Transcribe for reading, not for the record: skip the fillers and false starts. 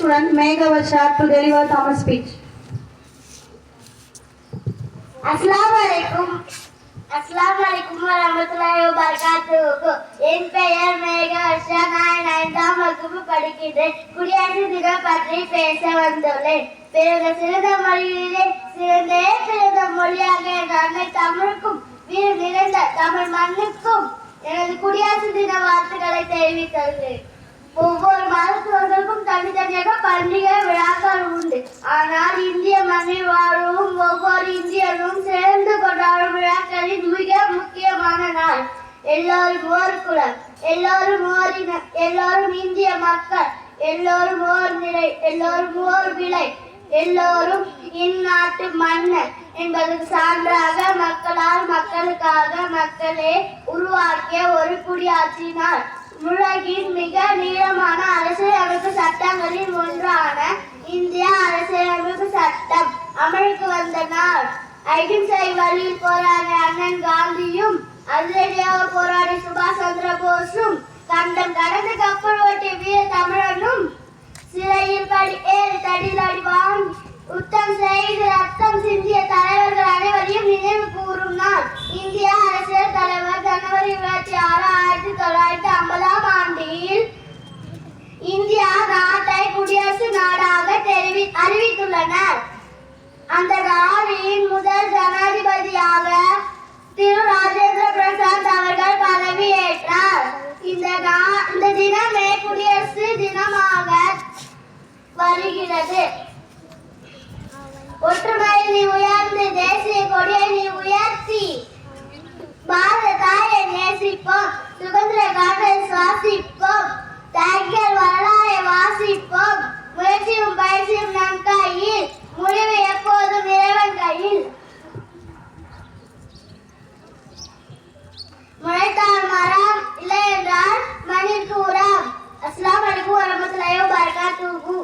student Megha Vashar to deliver Tamil speech. Assalamualaikum warahmatullahi wabarakatuh. என் பெயர் மேகா வர்ஷா. நான் 9ஆம் வகுப்பு படிக்கிறேன். குடியரசு தினம் பற்றி பேச வந்துள்ளேன். பிறந்த சிறந்த மொழியிலே சிறந்தே பிறந்த மொழியாக என் அன்னை தமிழுக்கும் வீடு நிறைந்த தமிழ் மண்ணுக்கும் எனது குடியரசு தின வாழ்த்துக்களை தெரிவித்துள்ளேன். ஒவ்வொரு மருத்துவர்களுக்கும் தனித்தனியாக பண்டிகை விழாக்கள் உண்டு. ஆனால் இந்திய மண்ணில் வாழும் ஒவ்வொரு இந்தியரும் சேர்ந்து கொண்டாடும் விழாக்களின் மிக முக்கியமான நாள். எல்லோரும் ஓர் குலம், எல்லோரும் ஓர் இனம், எல்லோரும் இந்திய மக்கள், எல்லோரும் ஓர் நிலை, எல்லோரும் ஓர் விலை, எல்லோரும் இந்நாட்டு மன்னர் என்பதற்கு சான்றாக மக்களால் மக்களுக்காக மக்களே உருவாக்கிய ஒரு குடியாட்சி நாள். உலகின் மிக நீளமான அரசியலமைப்பு சட்டங்களில் ஒன்றான இந்திய அரசியலமைப்பு சட்டம் அமலுக்கு வந்த நாள். அகிம்சை வழியில் போராடிய அண்ணன் காந்தியும் அதிரடியாக போராடிய சுபாஷ் சந்திர போஸும் கண்டம் கடந்து கப்பல் ஓட்டிய வீர தமிழனும் சிறையில் ஏறி தடிதடி வாங்கி யுத்தம் செய்து ரத்தம் சிந்திய தலைவர்கள் அனைவரையும் நினைவு கூறும் நாள். இந்திய அரசியல் தலைவர் ஜனவரி 26, 1950ஆம் ஆண்டில் இந்தியா நாட்டை குடியரசு நாடாக அறிவித்துள்ளனர். அந்த நாளின் முதல் ஜனாதிபதியாக திரு ராஜேந்திர பிரசாத் அவர்கள் பதவியேற்றார். இந்த தினமே குடியரசு தினமாக வருகிறது. ஒற்றுமையை நீ உயர்ந்து தேசிய கொடியை நீ உயர்த்தி பாரத தாயை நேசிப்போம், சுதந்திர காற்றை சுவாசிப்போம், தாய்கள் வரலாறை வாசிப்போம். முயற்சியும் பயிற்சியும் நம் கையில், முடிவு எப்போதும் இறைவன் கையில். முளைத்தால் மரம், இல்லை என்றால் மண்ணிற்கு உரம். அஸ்ஸலாமு அலைக்கும் வரஹ்மத்துல்லாஹி வபரகாத்துஹு.